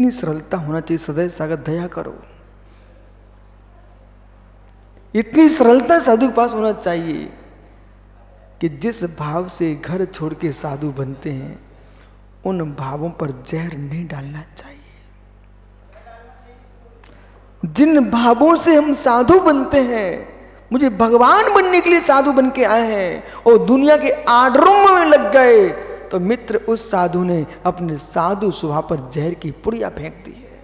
इतनी सरलता होना चाहिए। सदैव सागर दया करो, इतनी सरलता साधु के पास होना चाहिए कि जिस भाव से घर छोड़ के साधु बनते हैं उन भावों पर जहर नहीं डालना चाहिए। जिन भावों से हम साधु बनते हैं, मुझे भगवान बनने के लिए साधु बन के आए हैं और दुनिया के आर्डरों में लग गए, तो मित्र उस साधु ने अपने साधु स्वभाव पर जहर की पुड़िया फेंक दी है।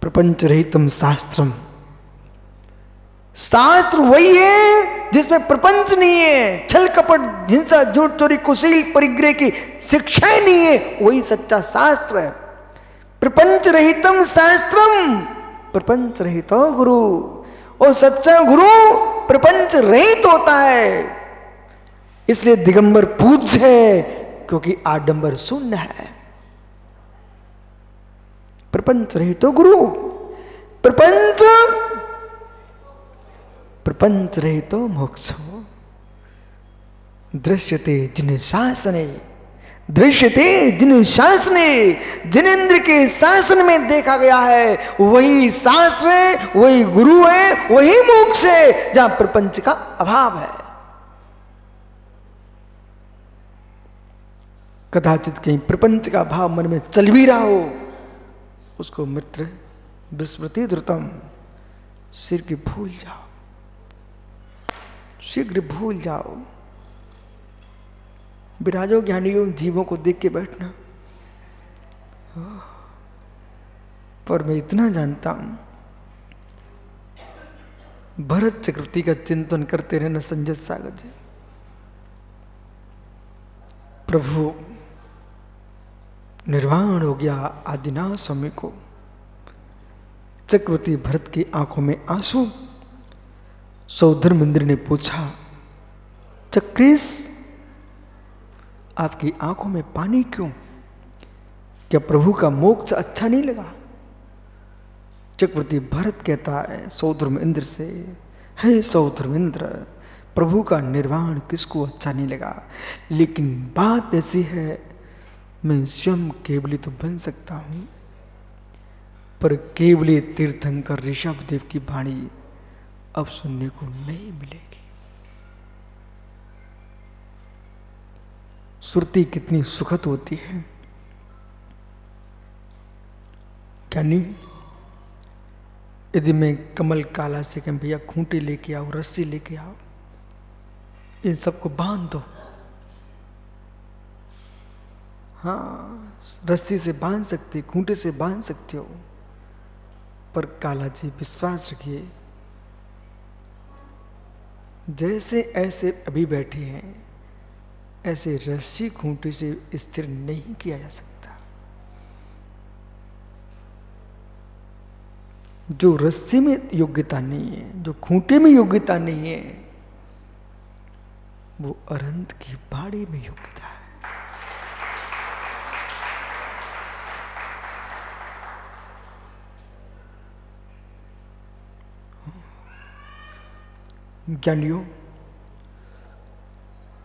प्रपंच रहितम शास्त्रम, शास्त्र वही है जिसमें प्रपंच नहीं है, छल कपट हिंसा झूठ चोरी कुशील परिग्रह की शिक्षाएं नहीं है, वही सच्चा शास्त्र है। प्रपंच रहितम शास्त्रम, प्रपंच रहितो गुरु। और सच्चा गुरु प्रपंच रहित होता है, इसलिए दिगंबर पूज्य है क्योंकि आडंबर शून्य है। प्रपंच रहितो गुरु, प्रपंच रहितो मोक्षो। दृश्यते जिन शासने, दृश्यते जिन शासने, जिनेन्द्र के शासन में देखा गया है वही शास्त्र है, वही गुरु है, वही मोक्ष है, जहां प्रपंच का अभाव है। कदाचित कहीं प्रपंच का भाव मन में चल भी रहा हो, उसको मित्र विस्मृति द्रुतम, शीघ्र भूल जाओ, शीघ्र भूल जाओ। विराजो ज्ञानियों जीवों को देख के बैठना। पर मैं इतना जानता हूं, भरत चक्रवर्ती का चिंतन करते रहना संजय सागर जी। प्रभु निर्वाण हो गया आदिनाथ स्वामी को। चक्रवर्ती भरत की आंखों में आंसू। सौधर्मेंद्र ने पूछा, चक्रेश आपकी आंखों में पानी क्यों? क्या प्रभु का मोक्ष अच्छा नहीं लगा? चक्रवर्ती भरत कहता है सौधर्मेंद्र से, हे सौधर्मेंद्र, प्रभु का निर्वाण किसको अच्छा नहीं लगा, लेकिन बात ऐसी है मैं स्वयं केवली तो बन सकता हूं, पर केवली तीर्थंकर ऋषभदेव की वाणी अब सुनने को नहीं मिलेगी। सुरती कितनी सुखद होती है, क्या नहीं? यदि मैं कमल काला से कहें भैया खूंटी लेके आओ, रस्सी लेके आओ, इन सबको बांध दो, हाँ रस्सी से बांध सकते, खूंटे से बांध सकते हो, पर काला जी विश्वास रखिए, जैसे ऐसे अभी बैठे हैं ऐसे रस्सी खूंटे से स्थिर नहीं किया जा सकता। जो रस्सी में योग्यता नहीं है, जो खूंटे में योग्यता नहीं है, वो अनंत की बाड़ी में योग्यता है। ज्ञानियों,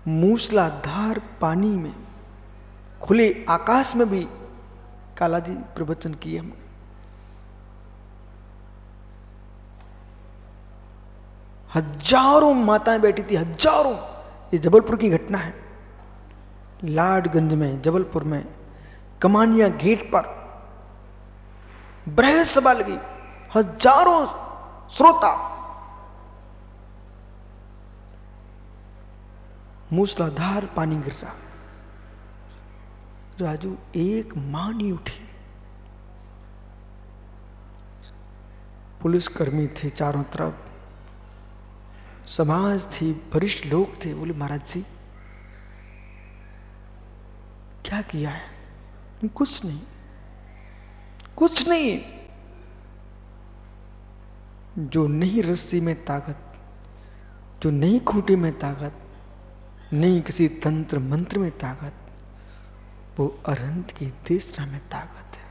मूसलाधार पानी में, खुले आकाश में भी काला जी प्रवचन किए हमने। हजारों माताएं बैठी थी, हजारों। ये जबलपुर की घटना है, लाडगंज में, जबलपुर में, कमानिया गेट पर बृहद सभा लगी, हजारों श्रोता, मूसलाधार पानी गिर रहा। राजू एक मां नहीं उठी। पुलिसकर्मी थे चारों तरफ, समाज थी, वरिष्ठ लोग थे। बोले महाराज जी क्या किया है? नहीं, कुछ नहीं, कुछ नहीं। जो नहीं रस्सी में ताकत, जो नहीं खूंटे में ताकत, नहीं किसी तंत्र मंत्र में ताकत, वो अरहंत की तीसरा में ताकत है।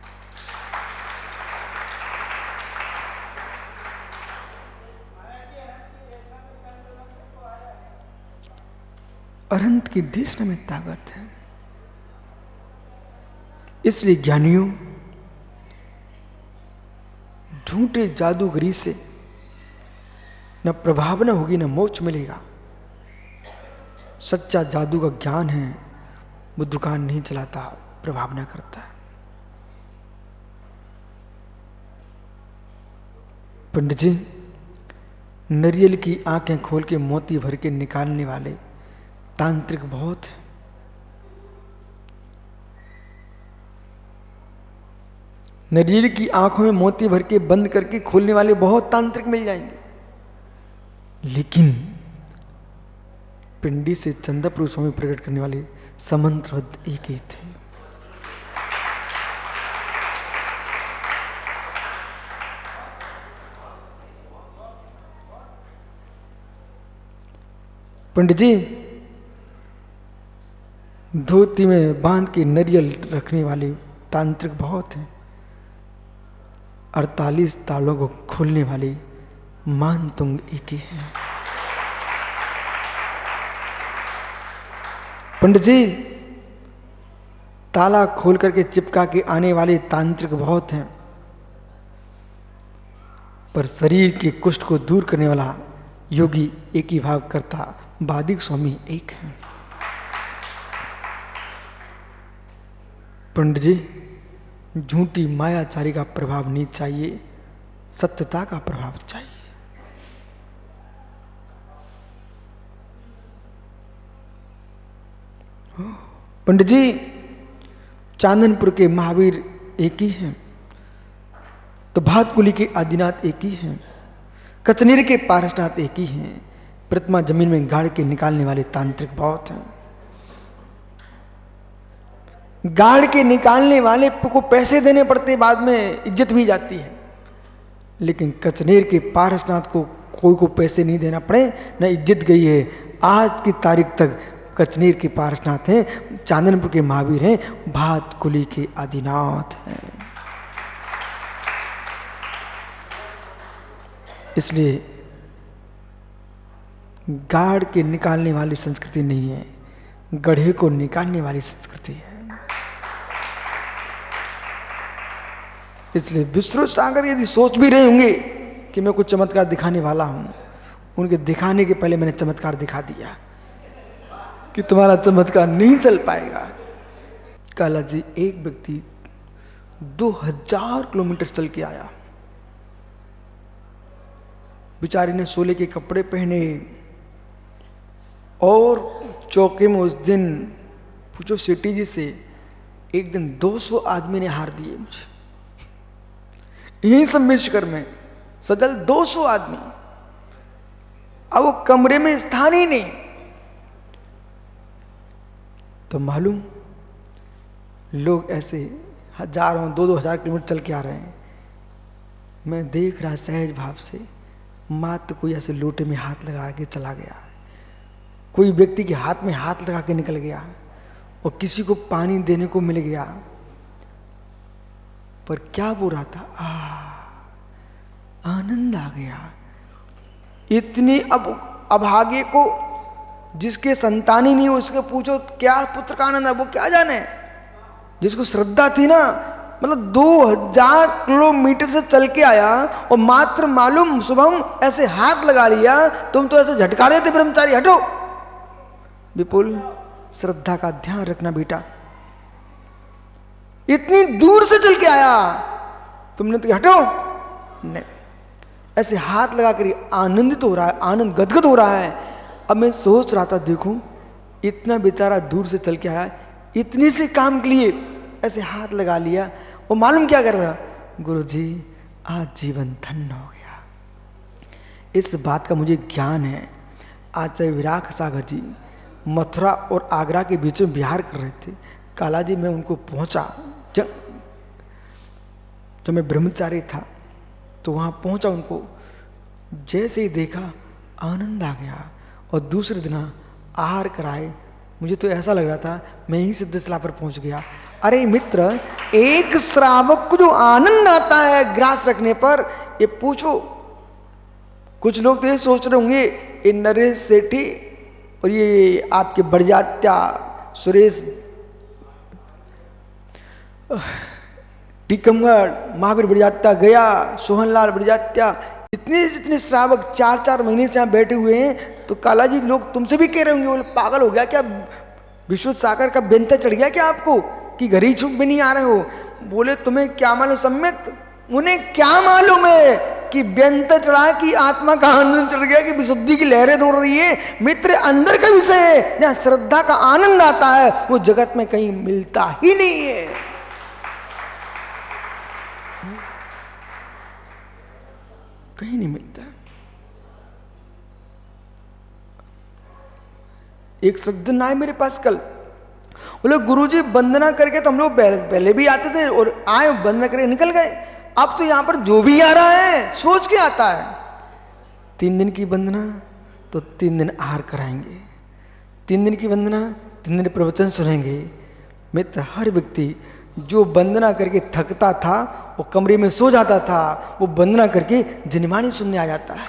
अरहंत की तीसरा में ताकत है। इसलिए ज्ञानियों, झूठे जादूगरी से न प्रभाव न होगी, न मोक्ष मिलेगा। सच्चा जादू का ज्ञान है, वो दुकान नहीं चलाता, प्रभाव न करता है। पंडित जी, नारियल की आंखें खोल के मोती भर के निकालने वाले तांत्रिक बहुत हैं। नारियल की आंखों में मोती भर के बंद करके खोलने वाले बहुत तांत्रिक मिल जाएंगे, लेकिन पिंडी से चंदा पुरुषों में प्रकट करने वाले समंत्रबद्ध एक ही थे। पंडित जी, धोती में बांध के नारियल रखने वाले तांत्रिक बहुत हैं। 48 तालों को खोलने वाले मानतुंग एक ही हैं। पंडित जी, ताला खोल करके चिपका के आने वाले तांत्रिक बहुत हैं, पर शरीर के कुष्ठ को दूर करने वाला योगी एक ही भाव करता वादिक स्वामी एक है। पंडित जी, झूठी मायाचारी का प्रभाव नहीं चाहिए, सत्यता का प्रभाव चाहिए। पंडित जी, चांदनपुर के महावीर एक ही हैं, तो भातकुली के आदिनाथ एक ही हैं, कचनेर के पारसनाथ एक ही हैं, प्रतिमा जमीन में गाड़ के निकालने वाले तांत्रिक बहुत हैं। गाड़ के निकालने वाले को पैसे देने पड़ते, बाद में इज्जत भी जाती है, लेकिन कचनेर के पारसनाथ को कोई को पैसे नहीं देना पड़े, न इज्जत गई है। आज की तारीख तक कचनेर के पारसनाथ हैं, चांदनपुर के महावीर हैं, भातकुली के आदिनाथ हैं। इसलिए गाड़ के निकालने वाली संस्कृति नहीं है, गढ़े को निकालने वाली संस्कृति है। इसलिए विष्णु सागर यदि सोच भी रहे होंगे कि मैं कुछ चमत्कार दिखाने वाला हूं, उनके दिखाने के पहले मैंने चमत्कार दिखा दिया कि तुम्हारा चमत्कार नहीं चल पाएगा। काला जी, एक व्यक्ति 2000 किलोमीटर चल के आया, बेचारे ने सोले के कपड़े पहने और चौके में उस दिन पूछो सेठी जी से, एक दिन 200 आदमी ने हार दिए मुझे, यही सब मिश्कर में सजल 200 आदमी। अब वो कमरे में स्थान ही नहीं, तो मालूम लोग ऐसे हजारों 2-2 हजार किलोमीटर चल के आ रहे हैं। मैं देख रहा सहज भाव से, मात्र कोई ऐसे लोटे में हाथ लगा के चला गया, कोई व्यक्ति के हाथ में हाथ लगा के निकल गया, और किसी को पानी देने को मिल गया। पर क्या बोल रहा था, आनंद आ गया। इतनी अब अभागे को, जिसके संतान ही नहीं हो, उसके पूछो क्या पुत्र का आनंद है, वो क्या जाने। जिसको श्रद्धा थी ना, मतलब 2000 किलोमीटर से चल के आया और मात्र मालूम सुबह ऐसे हाथ लगा लिया, तुम तो ऐसे झटका देते ब्रह्मचारी, हटो। विपुल, श्रद्धा का ध्यान रखना बेटा, इतनी दूर से चल के आया तुमने तो हटो नहीं, ऐसे हाथ लगा कर आनंदित हो रहा है, आनंद गदगद हो रहा है। अब मैं सोच रहा था, देखो इतना बेचारा दूर से चल के आया, इतने से काम के लिए ऐसे हाथ लगा लिया, और मालूम क्या कर रहा, गुरुजी आज जीवन धन्य हो गया। इस बात का मुझे ज्ञान है। आज चाहे विराट सागर जी मथुरा और आगरा के बीच में विहार कर रहे थे, काला जी मैं उनको पहुंचा, जब मैं ब्रह्मचारी था तो वहां पहुंचा, उनको जैसे ही देखा आनंद आ गया, और दूसरे दिन आहार कराए, मुझे तो ऐसा लग रहा था मैं ही सिद्धशिला पर पहुंच गया। अरे मित्र, एक श्रावक को जो आनंद आता है ग्रास रखने पर, ये पूछो। कुछ लोग तो ये सोच रहे होंगे ये नरेश सेठी और ये आपके बड़जात्या सुरेश टीकमगढ़, महावीर बड़जात्या गया, सोहनलाल बड़जात्या, जितने जितने श्रावक 4-4 महीने से यहाँ बैठे हुए हैं, तो काला जी लोग तुमसे भी कह रहे होंगे, बोले पागल हो गया क्या, विशुद्ध सागर का बेंता चढ़ गया क्या आपको कि घर ही छुप भी नहीं आ रहे हो। बोले तुम्हें क्या मालूम सम्यक, उन्हें क्या मालूम है कि व्यंत चढ़ा कि आत्मा का आनंद चढ़ गया, कि विशुद्धि की लहरें दौड़ रही है। मित्र अंदर का विषय है, जहां श्रद्धा का आनंद आता है वो जगत में कहीं मिलता ही नहीं है। कहीं नहीं मिलता। एक सज्जन आए मेरे पास कल, बोले गुरुजी वंदना करके तो हम लोग पहले भी आते थे और आए वंदना करके निकल गए, अब तो यहां पर जो भी आ रहा है सोच के आता है 3 दिन की वंदना तो 3 दिन आहार कराएंगे, 3 दिन की वंदना 3 दिन प्रवचन सुनेंगे। मित्र हर व्यक्ति जो वंदना करके थकता था वो कमरे में सो जाता था, वो वंदना करके जिनवाणी सुनने आ जाता है।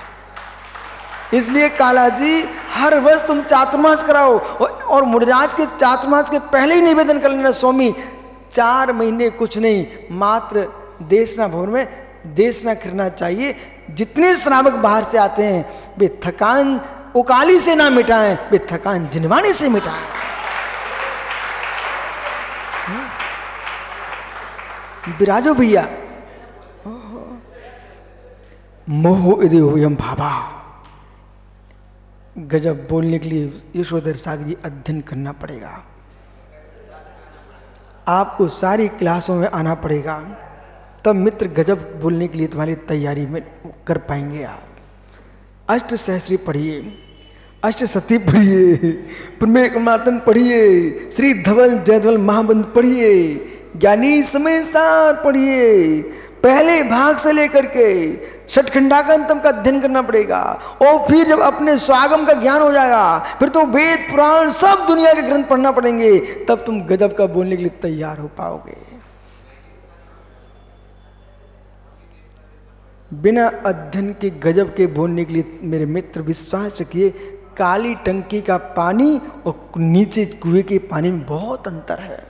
इसलिए काला जी हर वर्ष तुम चातुर्मास कराओ और मुनिराज के चातुर्मास के पहले ही निवेदन कर लेना, स्वामी 4 महीने कुछ नहीं, मात्र देशना भवन में देशना करना चाहिए। जितने श्रावक बाहर से आते हैं वे थकान उकाली से ना मिटाएं, वे थकान जिनवाणी से मिटाएं। विराजो भैया, मोह यदि होयम भाभा, गजब बोलने के लिए यशोधर सागर जी अध्ययन करना पड़ेगा, आपको सारी क्लासों में आना पड़ेगा, तब मित्र गजब बोलने के लिए तुम्हारी तैयारी में कर पाएंगे आप। अष्ट सहस्री पढ़िए, अष्ट सती पढ़िए, प्रमेय मातन पढ़िए, श्री धवल जयधवल महाबंध पढ़िए, ज्ञानी समय सार पढ़िए, पहले भाग से लेकर के षटखंडाकंतम का अध्ययन करना पड़ेगा। और फिर जब अपने स्वागम का ज्ञान हो जाएगा फिर तो वेद पुराण सब दुनिया के ग्रंथ पढ़ना पड़ेंगे, तब तुम गजब का बोलने के लिए तैयार हो पाओगे। बिना अध्ययन के गजब के बोलने के लिए मेरे मित्र विश्वास रखिए, काली टंकी का पानी और नीचे कुएं के पानी में बहुत अंतर है।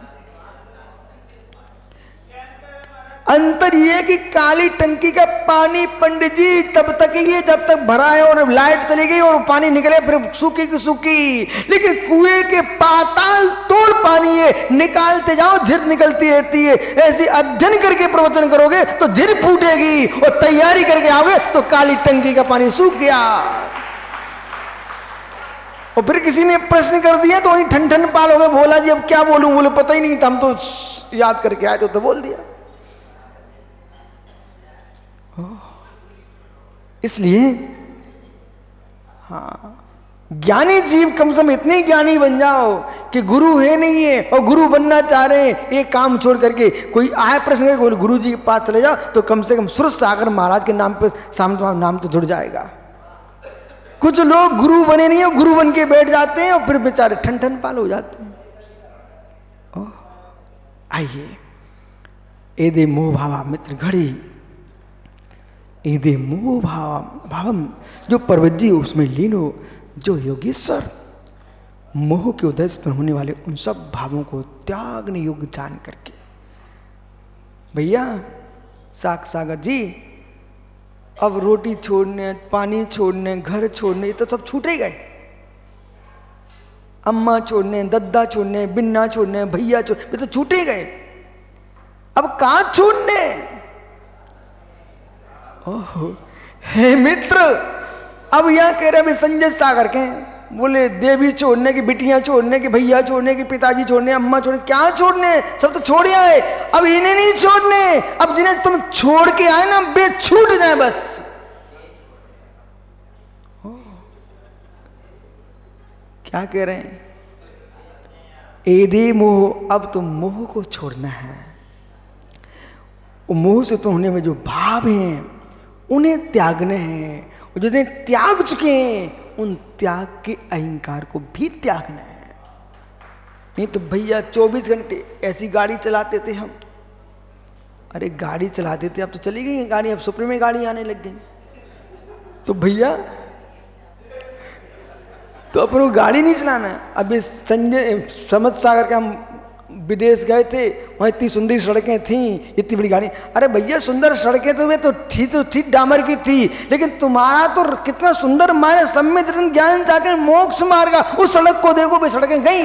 अंतर यह कि काली टंकी का पानी पंडित जी तब तक ही है जब तक भरा है और लाइट चली गई और पानी निकले फिर सूखी की सूखी, लेकिन कुएं के पाताल तोड़ पानी है, निकालते जाओ झिर निकलती रहती है। ऐसे अध्ययन करके प्रवचन करोगे तो झिर फूटेगी और तैयारी करके आओगे तो काली टंकी का पानी सूख गया। और फिर किसी ने प्रश्न कर दिया तो वही ठन ठन पाल हो गए, बोला जी अब क्या बोलूं, बोले पता ही नहीं था, हम तो याद करके आए तो बोल दिया। इसलिए हाँ, ज्ञानी जीव कम से कम इतने ज्ञानी बन जाओ कि गुरु है नहीं है और गुरु बनना चाह रहे हैं, एक काम छोड़ करके कोई आए प्रश्न करके गुरु जी के पास चले जाओ तो कम से कम सुर सागर महाराज के नाम पे सामने तुम्हारा नाम तो जुड़ जाएगा। कुछ लोग गुरु बने नहीं है, गुरु बन के बैठ जाते हैं और फिर बेचारे ठन ठन पाल हो जाते हैं। आइए एदे मोह भावा मित्र घड़ी, एदे मोह भावम, जो परवज्जी उसमें लीन हो, जो योगेश्वर मोह के उदय से होने वाले उन सब भावों को त्यागने योग्य जान करके। भैया सागर जी अब रोटी छोड़ने, पानी छोड़ने, घर छोड़ने, ये तो सब छूटे गए। अम्मा छोड़ने, दद्दा छोड़ने, बिन्ना छोड़ने, भैया छोड़ने, ये तो छूटे गए। अब कहां छोड़ने? ओहो हे मित्र, अब यहां कह रहे संजय सागर के बोले देवी छोड़ने की, बिटियां छोड़ने की, भैया छोड़ने की, पिताजी छोड़ने, अम्मा छोड़ने, क्या छोड़ने, सब तो छोड़ आए, अब इन्हें नहीं छोड़ने। अब जिन्हें तुम छोड़ के आए ना वे छूट जाए बस। क्या कह रहे हैं? एदे मोह, अब तुम मोह को छोड़ना है। मोह से तो होने में जो भाव हैं उन्हें त्यागने हैं, और जो त्याग चुके हैं उन त्याग के अहंकार को भी त्यागना है। नहीं तो भैया 24 घंटे ऐसी गाड़ी चलाते थे हम, अरे गाड़ी चलाते थे, अब तो चली गई गाड़ी, अब सुप्रीम में गाड़ी आने लग गई। तो भैया तो अपन गाड़ी नहीं चलाना है। अभी संजय समझ सागर के हम विदेश गए थे, वहाँ इतनी सुंदर सड़कें थी, इतनी बड़ी गाड़ी। अरे भैया सुंदर सड़कें तो वे तो ठीक डामर की थी, लेकिन तुम्हारा तो कितना सुंदर माने सम्मित ज्ञान जाकर मोक्ष मार्ग, उस सड़क को देखो वे सड़कें गई।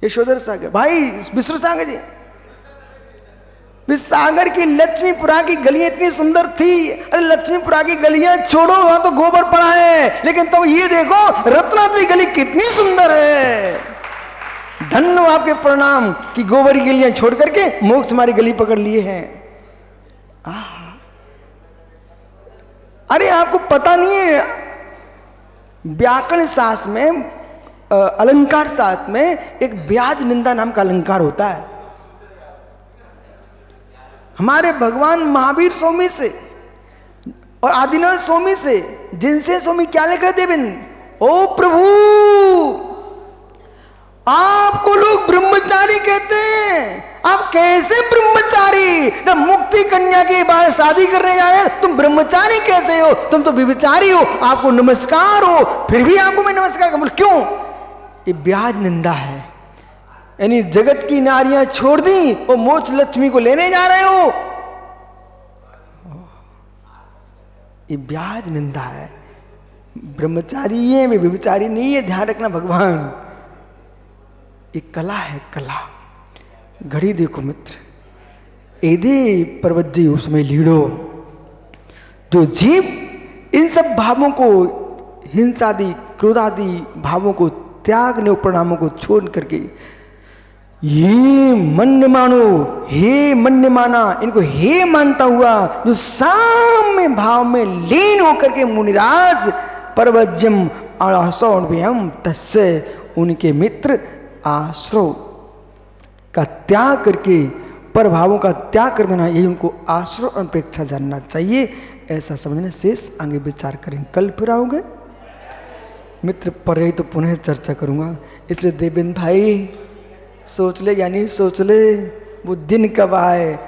यशोधर सागर भाई, विष्णु सागर जी, सागर की लक्ष्मीपुरा की गलियां इतनी सुंदर थी। अरे लक्ष्मीपुरा की गलियां छोड़ो, वहां तो गोबर पड़ा है, लेकिन तुम ये देखो रत्नाद्री गली कितनी सुंदर है। धन्य आपके प्रणाम कि गोबर की गलियां छोड़ करके मोक्ष हमारी गली पकड़ लिए हैं। अरे आपको पता नहीं है, व्याकरण शास्त्र में, अलंकार शास्त्र में एक ब्याज निंदा नाम का अलंकार होता है। हमारे भगवान महावीर स्वामी से और आदिनाथ स्वामी से, जिनसे स्वामी क्या लिख रहे देवेंद्र, ओ प्रभु आपको लोग ब्रह्मचारी कहते हैं, आप कैसे ब्रह्मचारी? जब मुक्ति कन्या के बाद शादी करने जा रहे हैं, तुम ब्रह्मचारी कैसे हो? तुम तो व्यभिचारी हो, आपको नमस्कार हो, फिर भी आपको मैं नमस्कार करूं, क्यों? ये ब्याज निंदा है। यानी जगत की नारियां छोड़ दी और मोक्ष लक्ष्मी को लेने जा रहे हो, ये ब्याज निंदा है। ब्रह्मचारी है, वे व्यभिचारी नहीं है, ध्यान रखना भगवान। ये कला है, कला। घड़ी देखो मित्र, एदे पर्वत उसमें लीड़ो। जो जीव इन सब भावों को, हिंसादि क्रोधादि भावों को त्यागने, परिणामों को छोड़ करके ये मन मानो, हे मन माना, इनको हे मानता हुआ जो साम्य भाव में लीन होकर के मुनिराज पर्वज्यम आसौभ्यम तस्य, उनके मित्र आश्रव का त्याग करके, पर भावों का त्याग कर देना, यही उनको आश्रव अपेक्षा जानना चाहिए। ऐसा समझने शेष आगे विचार करें। कल फिर आओगे मित्र, पर ही तो पुनः चर्चा करूंगा, इसलिए देवेंद्र भाई सोच ले, यानी सोच ले वो दिन कब आए,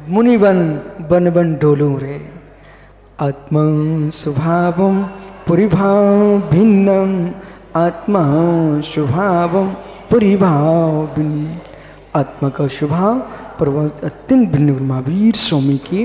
मुनिवन बन बन डोलूं रे। आत्मा स्वभावम परिभाव भिन्नम, आत्मा स्वभावम परिभाव भिन्न। आत्मा का स्वभाव पर अत्यंत भिन्न महावीर स्वामी की